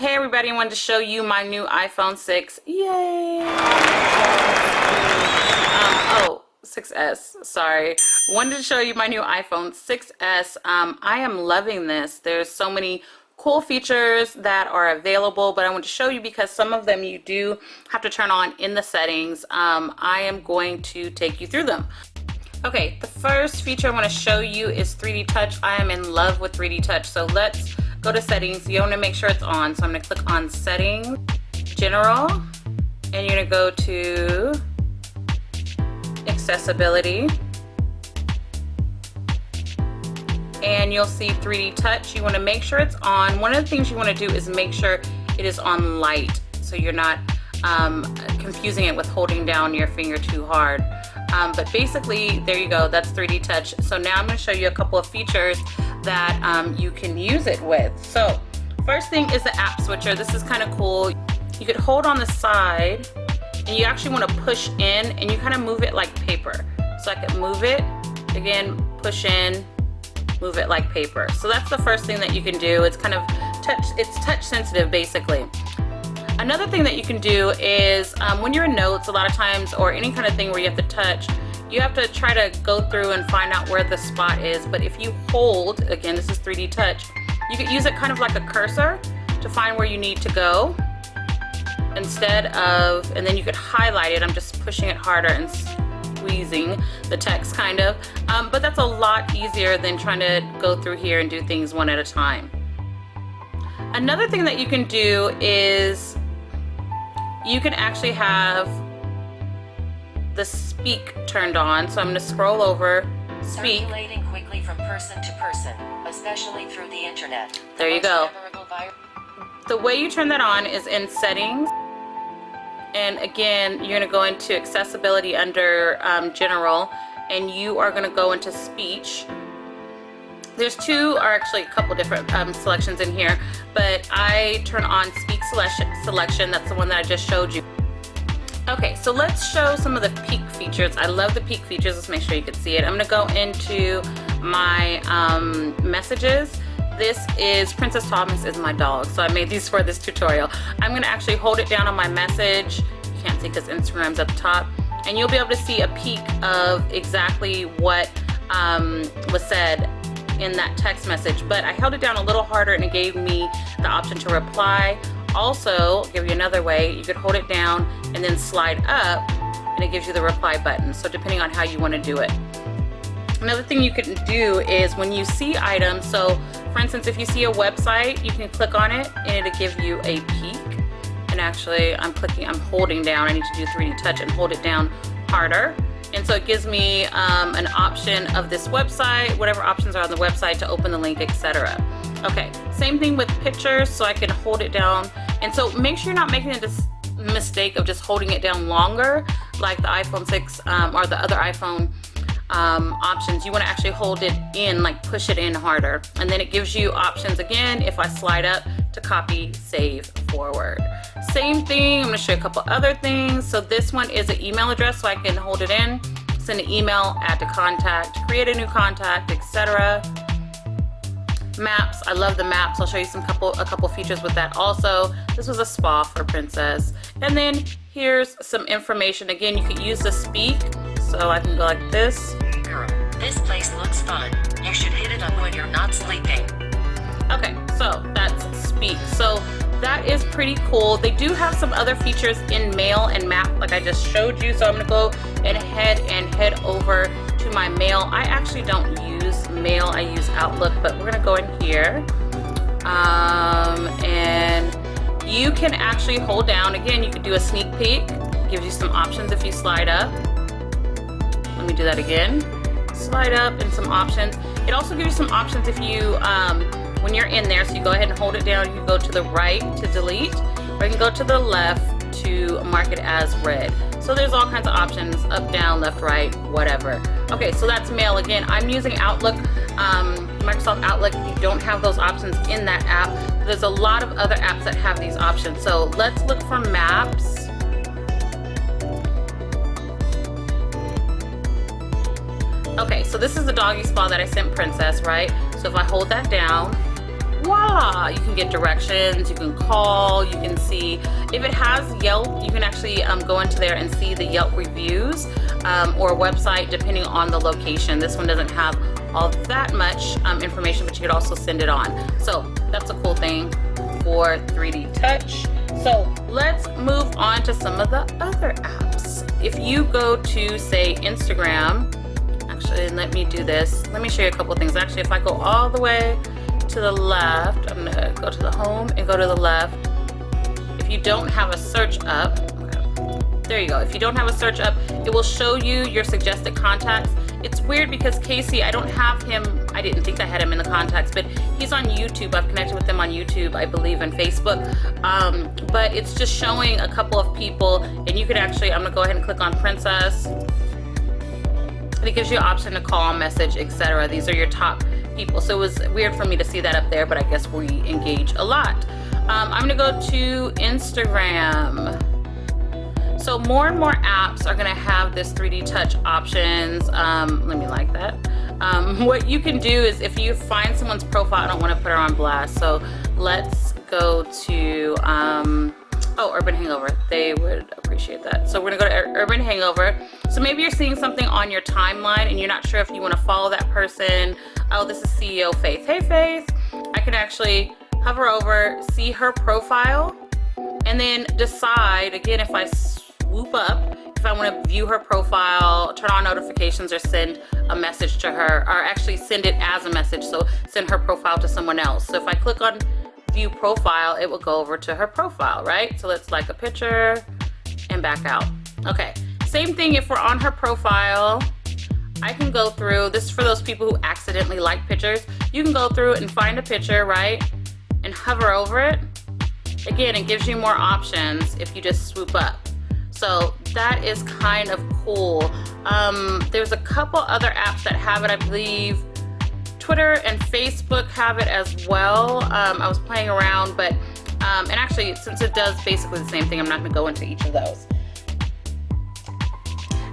Hey everybody, I wanted to show you my new iPhone 6. Yay! 6S, sorry. Wanted to show you my new iPhone 6S. I am loving this. There's so many cool features that are available, but I want to show you because some of them you do have to turn on in the settings. I am going to take you through them. Okay, the first feature I want to show you is 3D Touch. I am in love with 3D Touch, so let's go to settings. You want to make sure it's on, so I'm going to click on settings, general, and you're going to go to accessibility, and you'll see 3D Touch. You want to make sure it's on. One of the things you want to do is make sure it is on light, so you're not confusing it with holding down your finger too hard. But basically, there you go, that's 3D Touch. So now I'm going to show you a couple of features that you can use it with. So first thing is the app switcher. This is kind of cool. You could hold on the side and you actually want to push in and you kind of move it like paper. So I could move it, again, push in, move it like paper. So that's the first thing that you can do. It's kind of touch sensitive basically. Another thing that you can do is when you're in notes a lot of times, or any kind of thing where you have to touch, you have to try to go through and find out where the spot is. But if you hold, again, this is 3D Touch, you could use it kind of like a cursor to find where you need to go instead of, and then you could highlight it. I'm just pushing it harder and squeezing the text kind of, but that's a lot easier than trying to go through here and do things one at a time. Another thing that you can do is you can actually have the speak turned on. So I'm going to scroll over, speak. Circulating quickly from person to person, especially through the internet. There you go. The way you turn that on is in settings. And again, you're going to go into accessibility under general, and you are going to go into speech. There's two, or actually a couple different selections in here, but I turn on speak selection. That's the one that I just showed you. Okay, so let's show some of the peek features. I love the peek features. Let's make sure you can see it. I'm going to go into my messages. This is Princess Thomas is my dog, so I made these for this tutorial. I'm going to actually hold it down on my message. You can't see because Instagram's at the top, and you'll be able to see a peek of exactly what was said in that text message. But I held it down a little harder and it gave me the option to reply. Also, I'll give you another way. You could hold it down and then slide up and it gives you the reply button. So depending on how you want to do it. Another thing you can do is when you see items, so for instance, if you see a website, you can click on it and it'll give you a peek. And actually I'm holding down. I need to do 3D Touch and hold it down harder. And so it gives me an option of this website, whatever options are on the website, to open the link, etc. Okay, same thing with pictures, so I can hold it down. And so make sure you're not making this mistake of just holding it down longer, like the iPhone 6 or the other iPhone options. You want to actually hold it in, like push it in harder. And then it gives you options again, if I slide up, to copy, save, forward. Same thing, I'm going to show you a couple other things. So this one is an email address, so I can hold it in, send an email, add to contact, create a new contact, etc. Maps, I love the maps. I'll show you a couple features with that also. This was a spa for Princess. And then here's some information. Again, you could use the speak, so I can go like this. Girl, this place looks fun. You should hit it up when you're not sleeping. Okay, so that's speak. So that is pretty cool. They do have some other features in mail and map like I just showed you. So I'm gonna go ahead and head over to my mail. I actually don't use mail, I use Outlook, but we're gonna go in here. And you can actually hold down, again, you could do a sneak peek. It gives you some options if you slide up. Let me do that again. Slide up and some options. It also gives you some options if you, when you're in there, so you go ahead and hold it down, you can go to the right to delete, or you can go to the left to mark it as read. So there's all kinds of options, up, down, left, right, whatever. Okay, so that's mail. Again, I'm using Outlook, Microsoft Outlook. You don't have those options in that app. There's a lot of other apps that have these options. So let's look for maps. Okay, so this is the doggy spa that I sent Princess, right? So if I hold that down, voila, you can get directions, you can call, you can see if it has Yelp. You can actually go into there and see the Yelp reviews or website depending on the location. This one doesn't have all that much information, but you could also send it on. So that's a cool thing for 3D Touch. So let's move on to some of the other apps. If you go to, say, Instagram, actually let me do this. Let me show you a couple things. Actually, if I go all the way to the left, I'm gonna go to the home and go to the left. If you don't have a search up, there you go. If you don't have a search up, it will show you your suggested contacts. It's weird because Casey, I don't have him, I didn't think I had him in the contacts, but he's on YouTube. I've connected with him on YouTube, I believe, and Facebook. But it's just showing a couple of people, and you can actually, I'm gonna go ahead and click on Princess. And it gives you an option to call, message, etc. These are your top people. So it was weird for me to see that up there, but I guess we engage a lot. I'm gonna go to Instagram. So more and more apps are gonna have this 3D touch options. Let me like that. What you can do is if you find someone's profile, I don't wanna put her on blast. So let's go to, oh, Urban Hangover. They would appreciate that. So we're gonna go to Urban Hangover. So maybe you're seeing something on your timeline and you're not sure if you wanna follow that person. Oh, this is CEO Faith. Hey Faith. I can actually hover over, see her profile, and then decide, again, if I swoop up, if I want to view her profile, turn on notifications, or send a message to her, or actually send it as a message, so send her profile to someone else. So if I click on view profile, it will go over to her profile, right? So let's like a picture and back out. Okay, same thing if we're on her profile. I can go through, this is for those people who accidentally like pictures. You can go through and find a picture, right? And hover over it. Again, it gives you more options if you just swoop up. So that is kind of cool. There's a couple other apps that have it. I believe Twitter and Facebook have it as well. I was playing around, but, and actually, since it does basically the same thing, I'm not gonna go into each of those.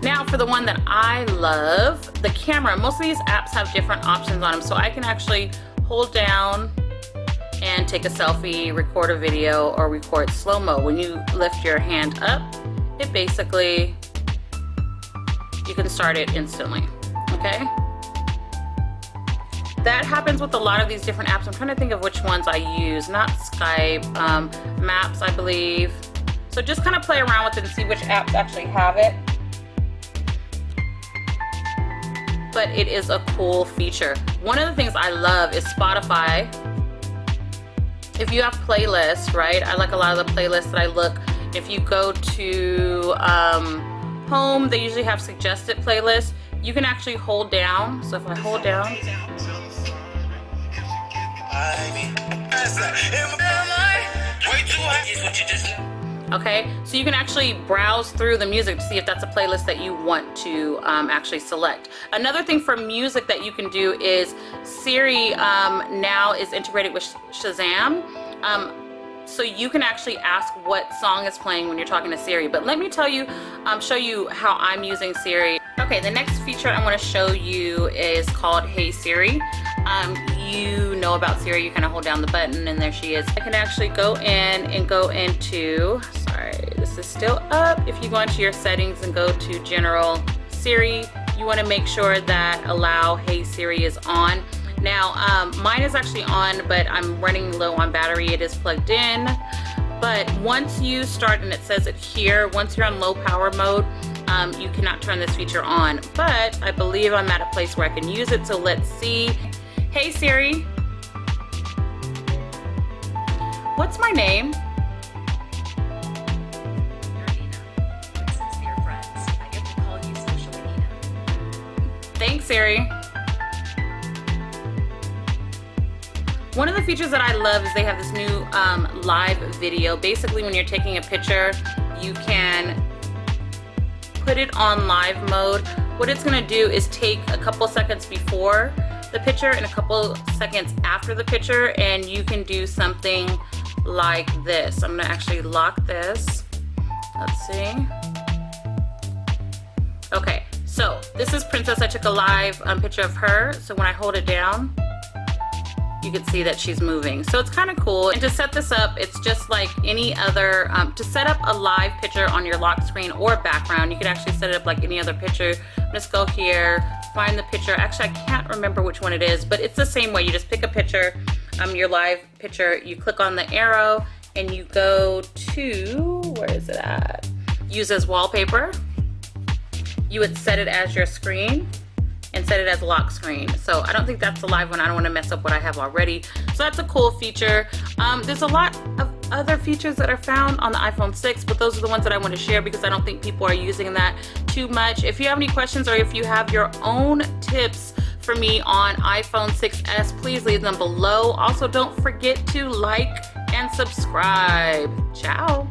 Now for the one that I love, the camera. Most of these apps have different options on them, so I can actually hold down and take a selfie, record a video, or record slow-mo. When you lift your hand up, it basically, you can start it instantly, okay? That happens with a lot of these different apps. I'm trying to think of which ones I use. Not Skype, Maps, I believe. So just kind of play around with it and see which apps actually have it. But it is a cool feature. One of the things I love is Spotify. If you have playlists, right? I like a lot of the playlists that I look. If you go to home, they usually have suggested playlists. You can actually hold down. So if I hold down. Okay, so you can actually browse through the music to see if that's a playlist that you want to actually select. Another thing for music that you can do is Siri now is integrated with Shazam. So you can actually ask what song is playing when you're talking to Siri. But let me tell you, show you how I'm using Siri. Okay, the next feature I want to show you is called Hey Siri. You know about Siri, you kind of hold down the button and there she is. I can actually go in and go into, sorry, this is still up. If you go into your settings and go to General Siri, you want to make sure that Allow Hey Siri is on. Now, mine is actually on, but I'm running low on battery. It is plugged in. But once you start, and it says it here, once you're on low power mode, you cannot turn this feature on. But I believe I'm at a place where I can use it, so let's see. Hey Siri, what's my name? Thanks, Siri. One of the features that I love is they have this new live video. Basically, when you're taking a picture, you can put it on live mode. What it's gonna do is take a couple seconds before the picture and a couple seconds after the picture, and you can do something like this. I'm gonna actually lock this. Let's see. Okay, so this is Princess. I took a live picture of her. So when I hold it down, you could see that she's moving. So it's kind of cool. And to set this up, it's just like any other, to set up a live picture on your lock screen or background, you could actually set it up like any other picture. Just go here, find the picture. Actually, I can't remember which one it is, but it's the same way. You just pick a picture, your live picture, you click on the arrow and you go to, where is it at? Use as wallpaper. You would set it as your screen and set it as lock screen. So I don't think that's the live one. I don't want to mess up what I have already. So that's a cool feature. There's a lot of other features that are found on the iPhone 6, but those are the ones that I want to share because I don't think people are using that too much. If you have any questions or if you have your own tips for me on iPhone 6s, please leave them below. Also, don't forget to like and subscribe. Ciao.